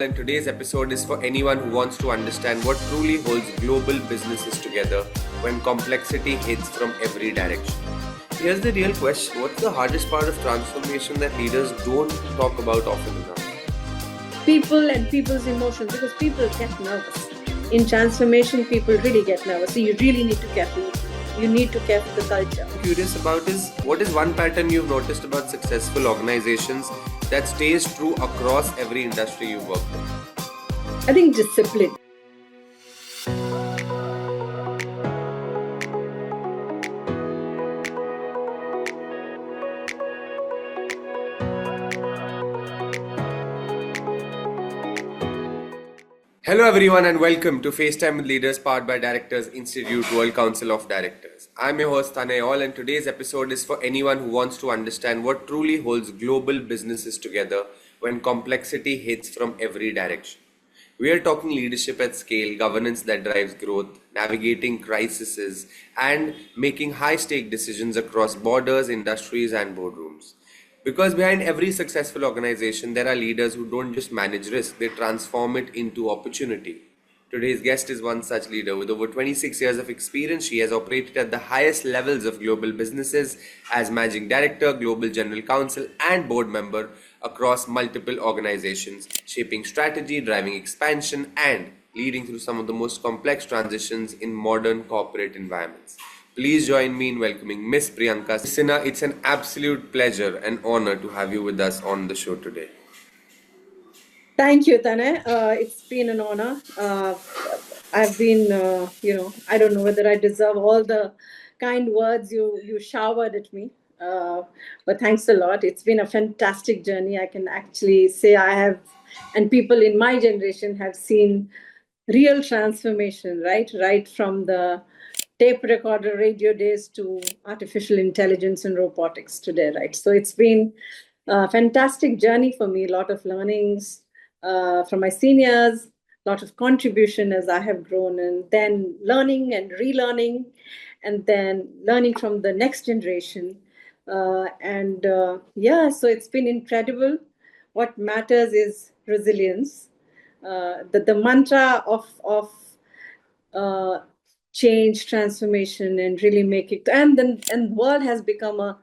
And today's episode is for anyone who wants to understand what truly holds global businesses together when complexity hits from every direction. Here's the real question: what's the hardest part of transformation that leaders don't talk about often enough? People and people's emotions, because people get nervous. In transformation, people really get nervous. So you really need to careful. You need to care for the culture. I'm curious about is what is one pattern you've noticed about successful organizations that stays true across every industry you work in? I think discipline. Hello everyone and welcome to FaceTime with Leaders powered by Directors Institute World Council of Directors. I'm your host Tanay All, and today's episode is for anyone who wants to understand what truly holds global businesses together when complexity hits from every direction. We are talking leadership at scale, governance that drives growth, navigating crises, and making high-stake decisions across borders, industries, and boardrooms. Because behind every successful organization, there are leaders who don't just manage risk, they transform it into opportunity. Today's guest is one such leader. With over 26 years of experience, she has operated at the highest levels of global businesses as Managing Director, Global General Counsel, and board member across multiple organizations, shaping strategy, driving expansion, and leading through some of the most complex transitions in modern corporate environments. Please join me in welcoming Miss Priyanka Sinha. It's an absolute pleasure and honor to have you with us on the show today. Thank you, Tanay. It's been an honor. I've been, I don't know whether I deserve all the kind words you showered at me. But thanks a lot. It's been a fantastic journey. I can actually say I have, and people in my generation have seen real transformation, right from the tape recorder radio days to artificial intelligence and robotics today, right? So it's been a fantastic journey for me, a lot of learnings from my seniors, a lot of contribution as I have grown, and then learning and relearning, and then learning from the next generation. So it's been incredible. What matters is resilience. The mantra of change, transformation, and really make it. And world has become a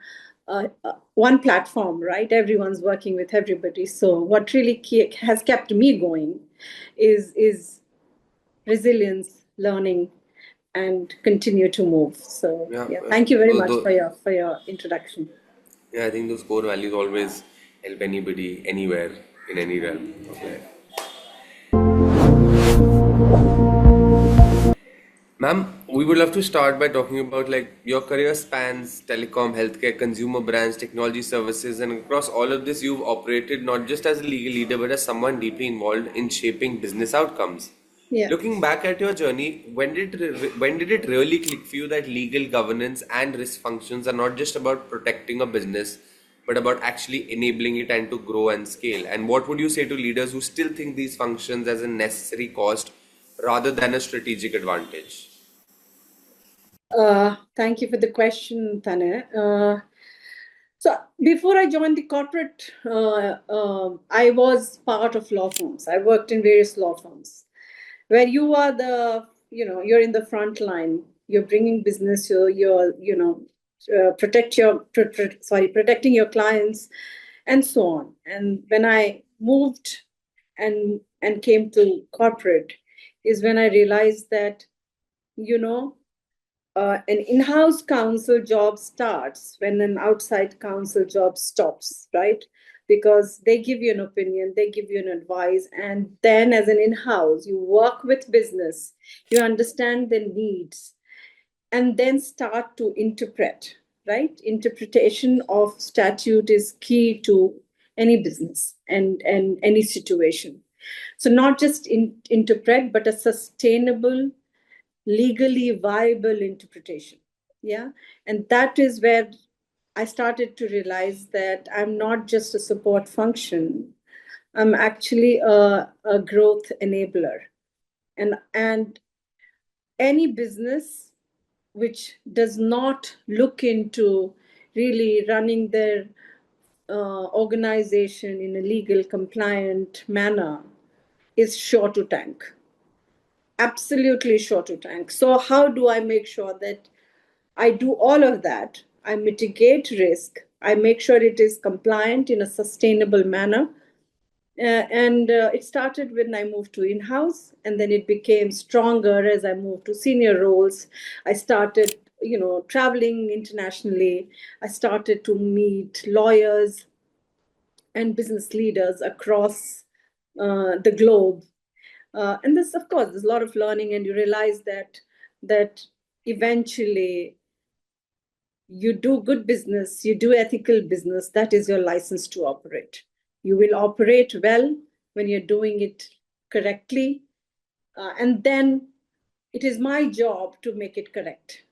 one platform, right? Everyone's working with everybody. So what really has kept me going is resilience, learning, and continue to move. So thank you very much for your introduction. Yeah, I think those core values always help anybody, anywhere, in any realm of life. Ma'am, we would love to start by talking about your career spans telecom, healthcare, consumer brands, technology services, and across all of this, you've operated not just as a legal leader but as someone deeply involved in shaping business outcomes. Yeah. Looking back at your journey, when did it really click for you that legal governance and risk functions are not just about protecting a business, but about actually enabling it and to grow and scale? And what would you say to leaders who still think these functions as a necessary cost rather than a strategic advantage? Thank you for the question, Tanay. So before I joined the corporate, I was part of law firms. I worked in various law firms where you are you're in the front line. You're bringing business. Protecting your clients, and so on. And when I moved and came to corporate, is when I realized that an in-house counsel job starts when an outside counsel job stops, right? Because they give you an opinion, they give you an advice, and then as an in-house, you work with business, you understand the needs, and then start to interpret, right? Interpretation of statute is key to any business and any situation. So not just interpret, but a sustainable, legally viable interpretation. Yeah. And that is where I started to realize that I'm not just a support function. I'm actually a growth enabler. And any business which does not look into really running their organization in a legal compliant manner is sure to tank. Absolutely sure to tank. So how do I make sure that I do all of that? I mitigate risk. I make sure it is compliant in a sustainable manner. And it started when I moved to in-house, and then it became stronger as I moved to senior roles. I started, traveling internationally. I started to meet lawyers and business leaders across the globe. And this, of course, there's a lot of learning, and you realize that eventually you do good business, you do ethical business, that is your license to operate. You will operate well when you're doing it correctly. And then it is my job to make it correct.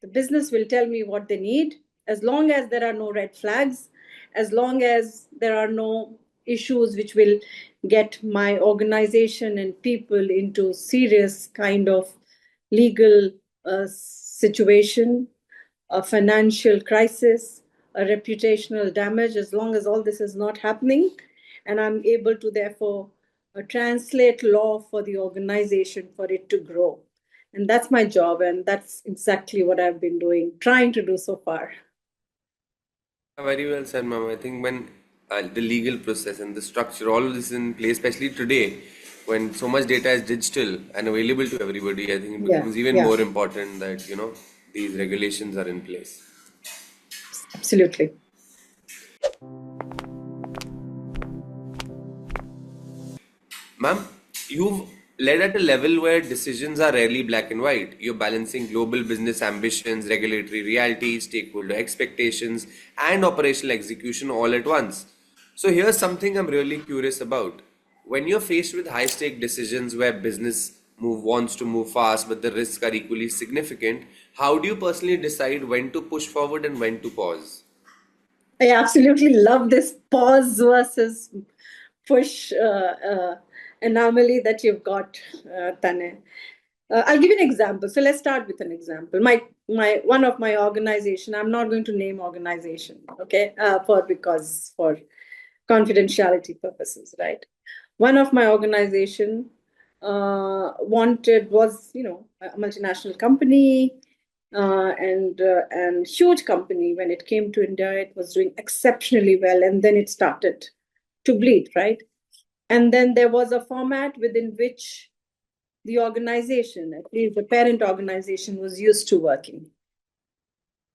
The business will tell me what they need. As long as there are no red flags, as long as there are no issues which will get my organization and people into serious kind of legal situation, a financial crisis, a reputational damage, as long as all this is not happening, and I'm able to therefore translate law for the organization for it to grow. And that's my job, and that's exactly what I've been doing, trying to do so far. Very well said, ma'am. I think when the legal process and the structure, all of this is in place, especially today, when so much data is digital and available to everybody, I think it becomes even more important that, these regulations are in place. Absolutely. Ma'am, you've led at a level where decisions are rarely black and white. You're balancing global business ambitions, regulatory realities, stakeholder expectations, and operational execution all at once. So, here's something I'm really curious about. When you're faced with high stake decisions where business wants to move fast, but the risks are equally significant, how do you personally decide when to push forward and when to pause? I absolutely love this pause versus push anomaly that you've got, Tane. I'll give you an example. So let's start with an example. My one of my organization. I'm not going to name organization, okay, for confidentiality purposes, right? One of my organization was a multinational company, and huge company. When it came to India, it was doing exceptionally well, and then it started to bleed, right? And then there was a format within which the organization, at least the parent organization, was used to working.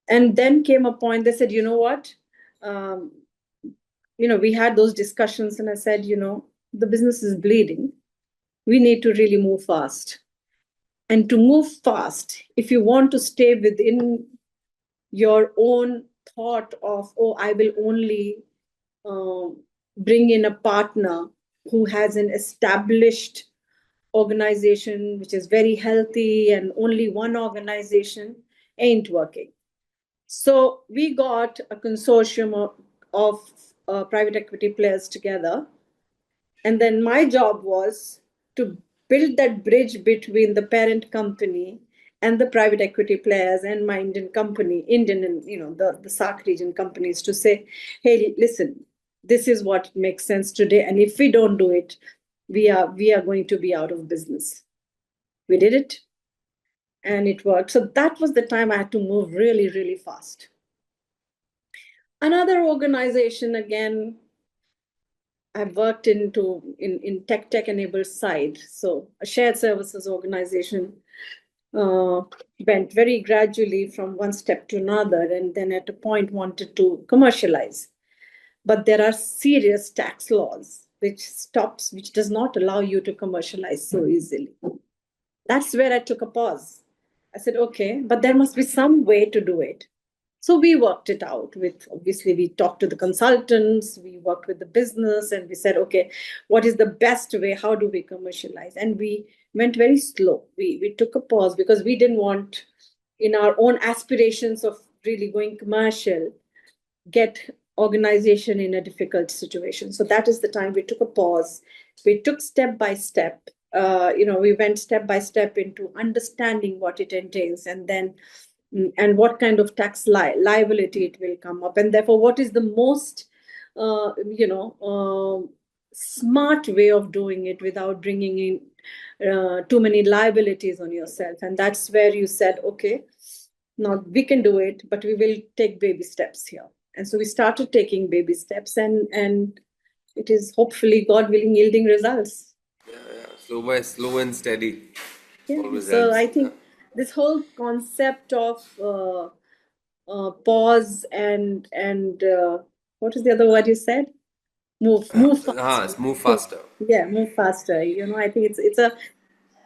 And then came a point, they said, you know what? We had those discussions, and I said, the business is bleeding. We need to really move fast. And to move fast, if you want to stay within your own thought of, oh, I will only bring in a partner who has an established organization which is very healthy, and only one organization ain't working. So we got a consortium of private equity players together. And then my job was to build that bridge between the parent company and the private equity players and my Indian company, Indian and the SAARC region companies, to say, hey, listen, this is what makes sense today. And if we don't do it, we are going to be out of business. We did it, and it worked. So that was the time I had to move really, really fast. Another organization, again, I've worked in tech enabled side. So a shared services organization went very gradually from one step to another, and then at a point wanted to commercialize. But there are serious tax laws which does not allow you to commercialize so easily. That's where I took a pause. I said, okay, but there must be some way to do it. So we worked it out obviously, we talked to the consultants, we worked with the business, and we said, okay, what is the best way? How do we commercialize? And we went very slow. We took a pause because we didn't want, in our own aspirations of really going commercial, get organization in a difficult situation. So that is the time we took a pause. We took step by step. We went step by step into understanding what it entails, and what kind of tax liability it will come up, and therefore what is the most smart way of doing it without bringing in too many liabilities on yourself. And that's where you said, okay, now we can do it, but we will take baby steps here. And so we started taking baby steps, and it is hopefully, God willing, yielding results. Yeah. Slow and steady Yeah. always So helps. I Yeah. think this whole concept of pause and what is the other word you said? Move faster. Move So, faster. yeah, move faster. I think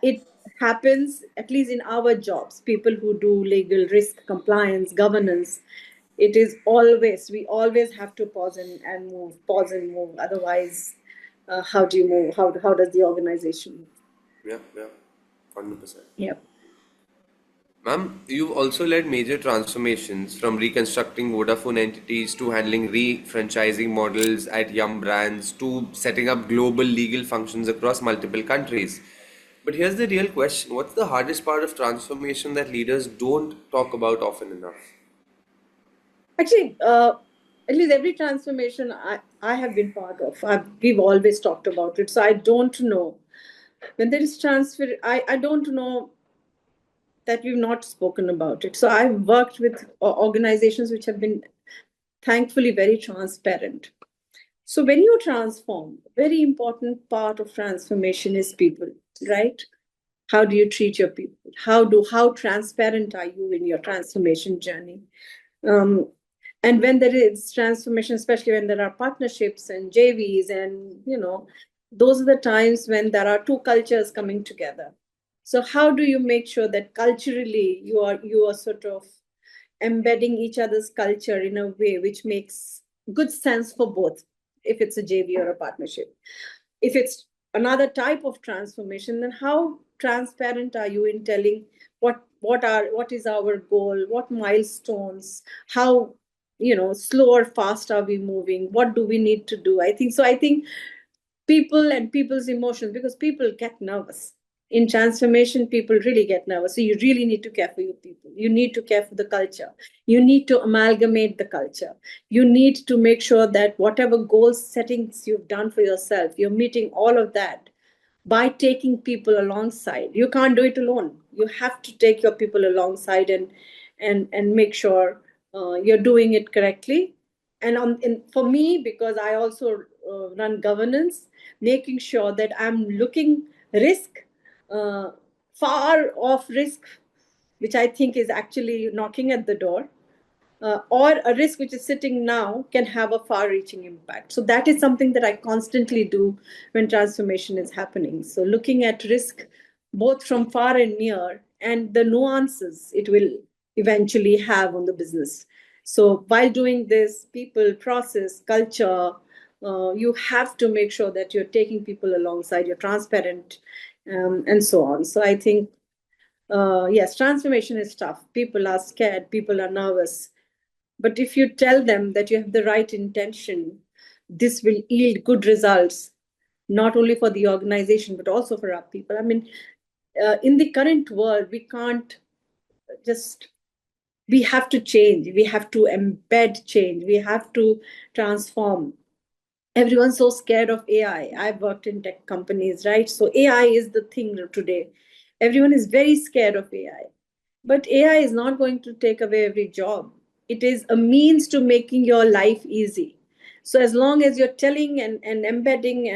it happens at least in our jobs. People who do legal risk compliance governance, it is always we always have to pause and move. Otherwise, how do you move? How does the organization move? Yeah, 100%. Yeah. Ma'am, you've also led major transformations from reconstructing Vodafone entities to handling re-franchising models at Yum Brands to setting up global legal functions across multiple countries. But here's the real question: what's the hardest part of transformation that leaders don't talk about often enough? Actually, at least every transformation I have been part of, we've always talked about it. So I don't know when there is transfer. I don't know that we've not spoken about it. So I've worked with organizations which have been thankfully very transparent. So when you transform, very important part of transformation is people, right? How do you treat your people? How transparent are you in your transformation journey? Um, and when there is transformation, especially when there are partnerships and JVs, and those are the times when there are two cultures coming together. So how do you make sure that culturally you are sort of embedding each other's culture in a way which makes good sense for both, if it's a JV or a partnership? If it's another type of transformation, then how transparent are you in telling what is our goal, what milestones, how slow or fast are we moving, what do we need to do? I think people and people's emotions, because people get nervous in transformation. People really get nervous, so you really need to care for your people, you need to care for the culture, you need to amalgamate the culture, you need to make sure that whatever goal settings you've done for yourself, you're meeting all of that by taking people alongside. You can't do it alone. You have to take your people alongside and make sure you're doing it correctly. And for me, because I also run governance, making sure that I'm looking risk, uh, far off risk, which I think is actually knocking at the door, or a risk which is sitting now can have a far reaching impact. So that is something that I constantly do when transformation is happening. So looking at risk both from far and near, and the nuances it will eventually have on the business. So while doing this, people, process, culture, you have to make sure that you're taking people alongside, you're transparent, and so on. So I think, yes, transformation is tough. People are scared, people are nervous, but if you tell them that you have the right intention, this will yield good results, not only for the organization, but also for our people. I mean, in the current world, we can't just, we have to change, we have to embed change, we have to transform. Everyone's so scared of AI. I've worked in tech companies, right? So AI is the thing today. Everyone is very scared of AI. But AI is not going to take away every job. It is a means to making your life easy. So as long as you're telling and embedding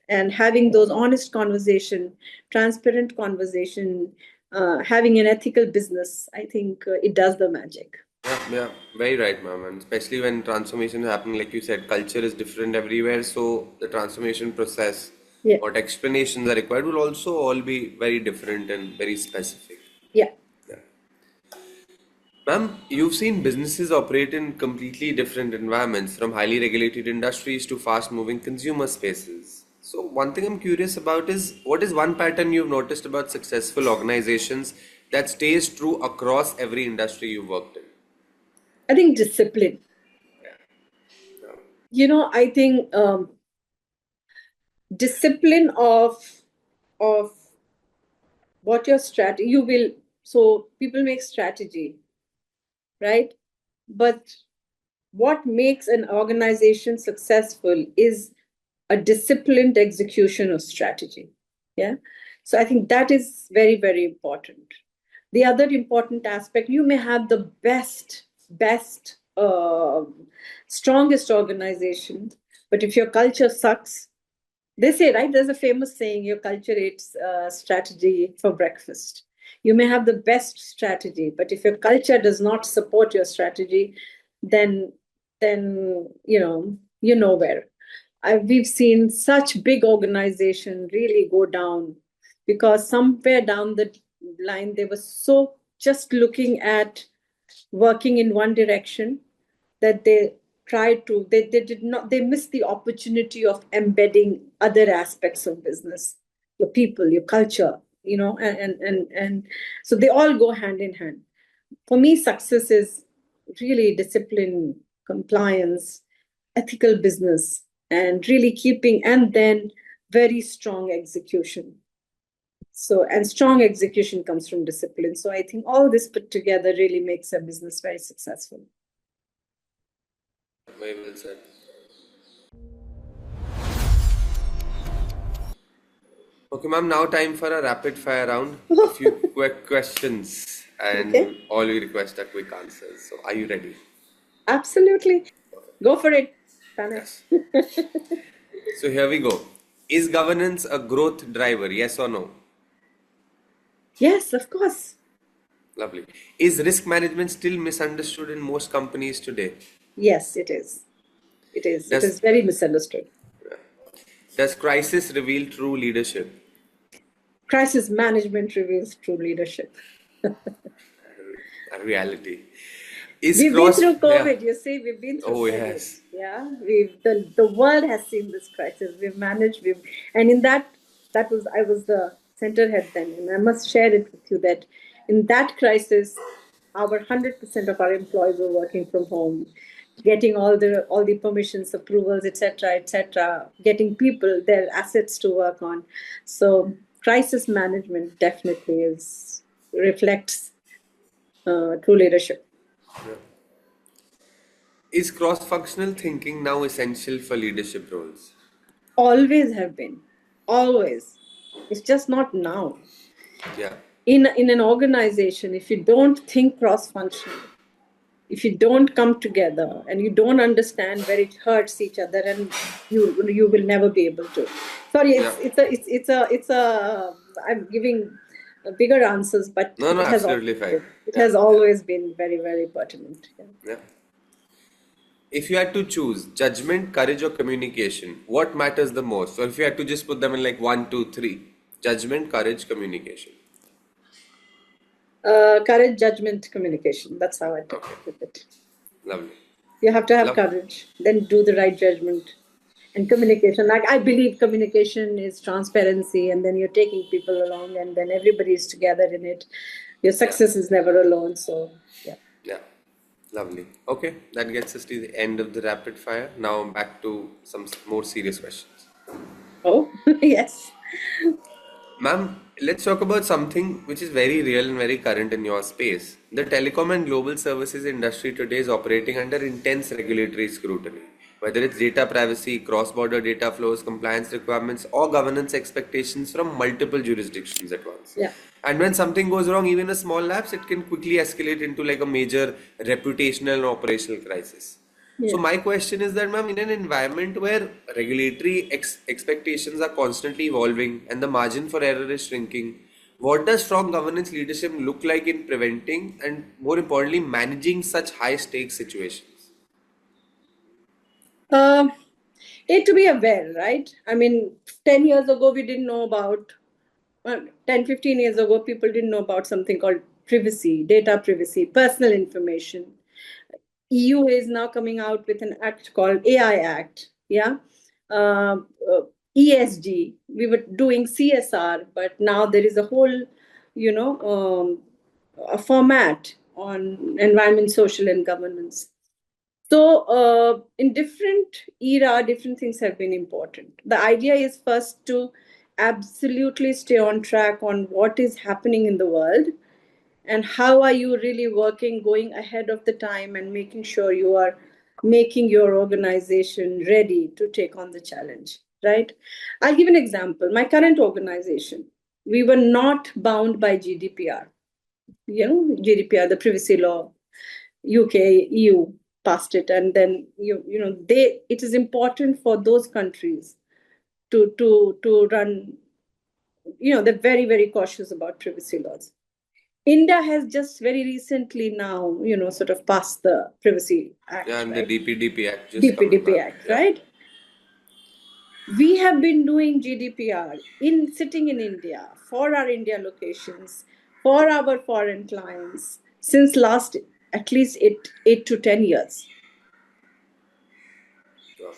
and having those honest conversation, transparent conversation, having an ethical business, I think it does the magic. Yeah, very right, ma'am. And especially when transformation is happening, like you said, culture is different everywhere. So the transformation process, Yeah, what explanations are required, will also all be very different and very specific. yeah. Yeah. Ma'am, you've seen businesses operate in completely different environments, from highly regulated industries to fast-moving consumer spaces. So one thing I'm curious about is, what is one pattern you've noticed about successful organizations that stays true across every industry you've worked in? I think discipline. I think discipline of what your strategy you will. So people make strategy, right? But what makes an organization successful is a disciplined execution of strategy. Yeah. So I think that is very, very important. The other important aspect, you may have the best, strongest organization, but if your culture sucks, they say, right? There's a famous saying, your culture eats strategy for breakfast. You may have the best strategy, but if your culture does not support your strategy, then you're nowhere. We've seen such big organization really go down because somewhere down the line they were so just looking at working in one direction that they did not, they missed the opportunity of embedding other aspects of business, your people, your culture, and so they all go hand in hand. For me, success is really discipline, compliance, ethical business, and really keeping, and then very strong execution. So, and strong execution comes from discipline. So I think all this put together really makes a business very successful. Very well said. Okay, ma'am, now time for a rapid fire round. A few quick questions, and Okay. all we request are quick answers. So, are you ready? Absolutely. Go for it, Tana. Yes. So, here we go. Is governance a growth driver? Yes or no? Yes, of course. Lovely. Is risk management still misunderstood in most companies today? Yes, it is. It is. It Does is very misunderstood. does crisis reveal true leadership? Crisis management reveals true leadership. A reality. Is We've been cross through yeah. COVID, you see, we've been through Oh COVID. yes. Yeah, the world has seen this crisis. We've managed, and in that I was the centerhead then, and I must share it with you that in that crisis, our 100% of our employees were working from home, getting all the permissions, approvals, etc., getting people, their assets to work on. So crisis management definitely reflects true leadership. Is cross-functional thinking now essential for leadership roles? Always have been, always. It's just not now. Yeah. In an organization, if you don't think cross-functionally, if you don't come together and you don't understand where it hurts each other, and you will never be able to. Sorry, Yeah. it's a I'm giving bigger answers, but No, it has absolutely fine. has always been very, very pertinent. Yeah. Yeah. If you had to choose judgment, courage, or communication, what matters the most? So if you had to just put them in like 1, 2, 3, judgment, courage, communication. Courage, judgment, communication. That's how I took it. Lovely. You have to have courage, then do the right judgment. And communication, like I believe communication is transparency, and then you're taking people along, and then everybody is together in it. Your success is never alone. So, yeah. Yeah. Lovely. Okay, that gets us to the end of the rapid fire. Now back to some more serious questions. Oh, yes. Ma'am, let's talk about something which is very real and very current in your space. The telecom and global services industry today is operating under intense regulatory scrutiny. Whether it's data privacy, cross-border data flows, compliance requirements, or governance expectations from multiple jurisdictions at once. Yeah. And when something goes wrong, even a small lapse, it can quickly escalate into like a major reputational and operational crisis. So Yeah. my question is that, ma'am, in an environment where regulatory expectations are constantly evolving and the margin for error is shrinking, what does strong governance leadership look like in preventing and, more importantly, managing such high stakes situations? Need to be aware, right? I mean, 10 years ago, we didn't know about, 10, 15 years ago, people didn't know about something called privacy, data privacy, personal information. EU is now coming out with an act called AI Act. Yeah. Uh, ESG. We were doing CSR, but now there is a whole, a format on environment, social, and governance. So, in different era, different things have been important. The idea is first to absolutely stay on track on what is happening in the world, and how are you really working, going ahead of the time, and making sure you are making your organization ready to take on the challenge, right? I'll give an example. My current organization, we were not bound by GDPR. GDPR, the privacy law, UK, EU passed it, and then it is important for those countries to run. They're very, very cautious about privacy laws. India has just very recently now, sort of passed the Privacy Act. Yeah, and right? the DPDP Act just DPDP coming Act, back. right? We have been doing GDPR sitting in India for our India locations, for our foreign clients since last at least 8 to 10 years.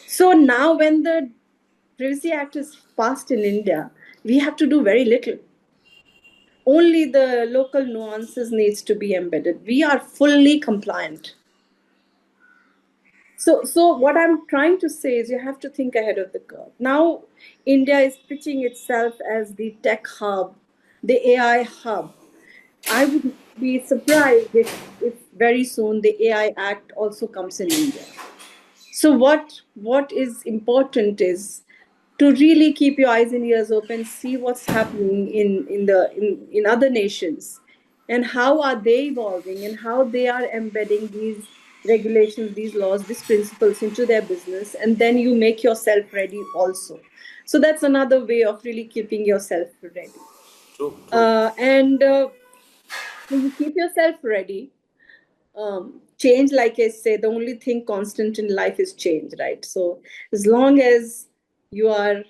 So now when the Privacy Act is passed in India, we have to do very little. Only the local nuances needs to be embedded. We are fully compliant. So what I'm trying to say is you have to think ahead of the curve. Now, India is pitching itself as the tech hub, the AI hub. I would be surprised if very soon the AI Act also comes in India. So what is important is to really keep your eyes and ears open, see what's happening in other nations, and how are they evolving and how they are embedding these regulations, these laws, these principles into their business, and then you make yourself ready also. So that's another way of really keeping yourself ready. True. And when you keep yourself ready, change, like I say, the only thing constant in life is change, right? So as long as you are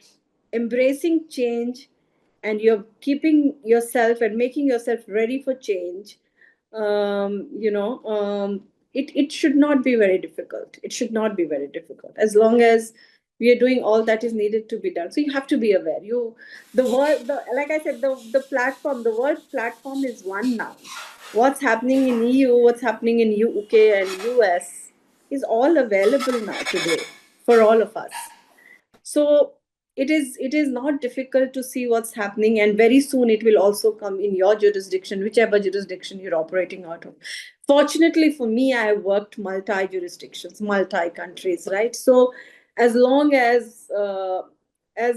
embracing change and you're keeping yourself and making yourself ready for change, it should not be very difficult. It should not be very difficult as long as we are doing all that is needed to be done. So you have to be aware. Like I said, the world platform is one now. What's happening in EU, what's happening in UK and US is all available now today for all of us. So it is not difficult to see what's happening, and very soon it will also come in your jurisdiction, whichever jurisdiction you're operating out of. Fortunately for me, I have worked multi-jurisdictions, multi-countries, right? So as long as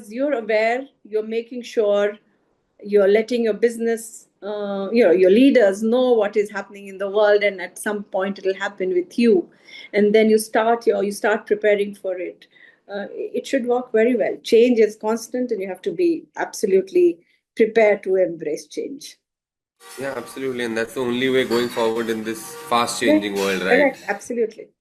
you're aware, you're making sure you're letting your business, your leaders know what is happening in the world, and at some point it'll happen with you, and then you start preparing for it. It should work very well. Change is constant, and you have to be absolutely prepared to embrace change. Yeah, absolutely, and that's the only way going forward in this fast-changing world, right? Correct. Absolutely.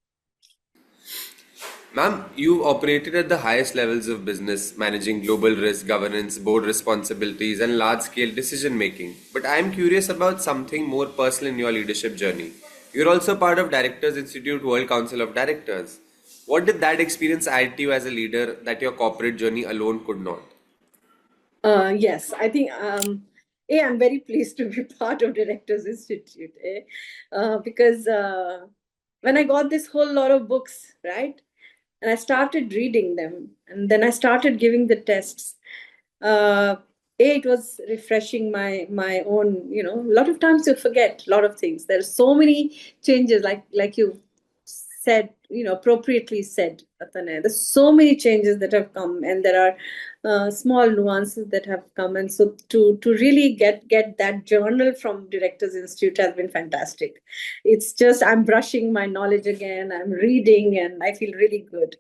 Ma'am, you operated at the highest levels of business, managing global risk, governance, board responsibilities, and large scale decision making. But I am curious about something more personal in your leadership journey. You're also part of Directors Institute World Council of Directors. What did that experience add to you as a leader that your corporate journey alone could not? Yes, I think I'm very pleased to be part of Directors Institute, because when I got this whole lot of books, right, and I started reading them, and then I started giving the tests. It was refreshing my own. A lot of times you forget a lot of things. There are so many changes, like you said, appropriately said, Atane. There's so many changes that have come, and there are small nuances that have come, and so to really get that journal from Directors Institute has been fantastic. It's just I'm brushing my knowledge again. I'm reading, and I feel really good.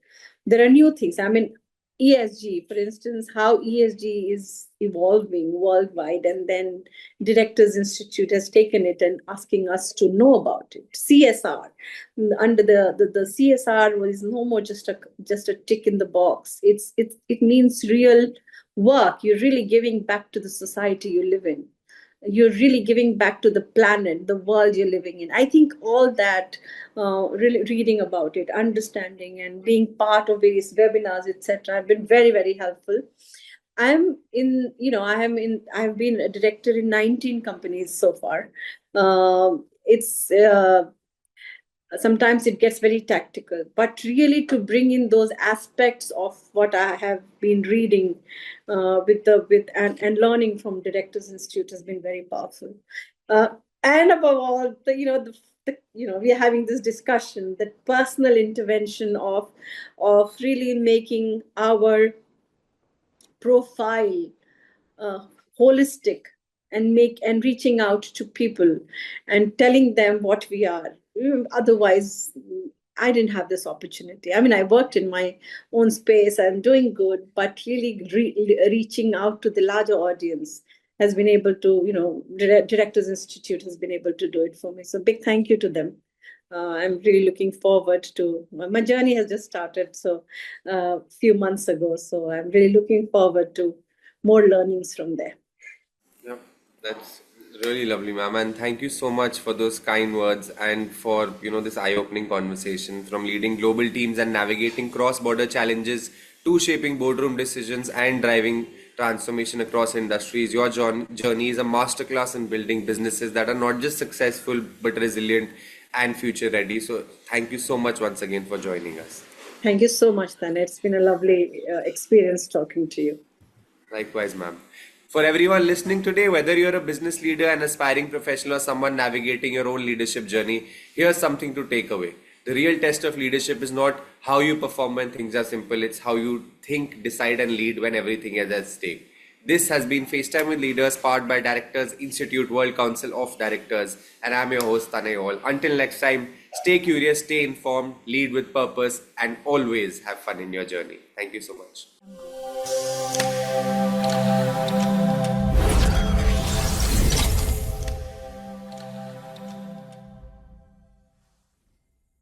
There are new things. I mean, ESG, for instance, how ESG is evolving worldwide, and then Directors Institute has taken it and asking us to know about it. CSR, under the CSR is no more just a tick in the box. It means real work. You're really giving back to the society you live in. You're really giving back to the planet, the world you're living in. I think all that, really reading about it, understanding, and being part of various webinars, etc., have been very, very helpful. I've been a director in 19 companies so far. It's Sometimes it gets very tactical, but really to bring in those aspects of what I have been reading, and learning from Directors Institute has been very powerful. And above all, we are having this discussion, that personal intervention of really making our profile, holistic, and reaching out to people and telling them what we are. Otherwise, I didn't have this opportunity. I mean, I worked in my own space. I'm doing good, but really reaching out to the larger audience has been able to, Directors Institute has been able to do it for me. So big thank you to them. I'm really looking forward to my journey has just started a few months ago. So I'm really looking forward to more learnings from there. Yeah, that's really lovely, ma'am. And thank you so much for those kind words and for, this eye-opening conversation from leading global teams and navigating cross-border challenges to shaping boardroom decisions and driving transformation across industries. Your journey is a masterclass in building businesses that are not just successful but resilient and future ready. So thank you so much once again for joining us. Thank you so much, Tanya. It's been a lovely experience talking to you. Likewise, ma'am. For everyone listening today, whether you're a business leader, an aspiring professional, or someone navigating your own leadership journey, here's something to take away. The real test of leadership is not how you perform when things are simple, it's how you think, decide, and lead when everything is at stake. This has been FaceTime with Leaders, powered by Directors Institute World Council of Directors, and I'm your host, Tanay All. Until next time, stay curious, stay informed, lead with purpose, and always have fun in your journey. Thank you so much.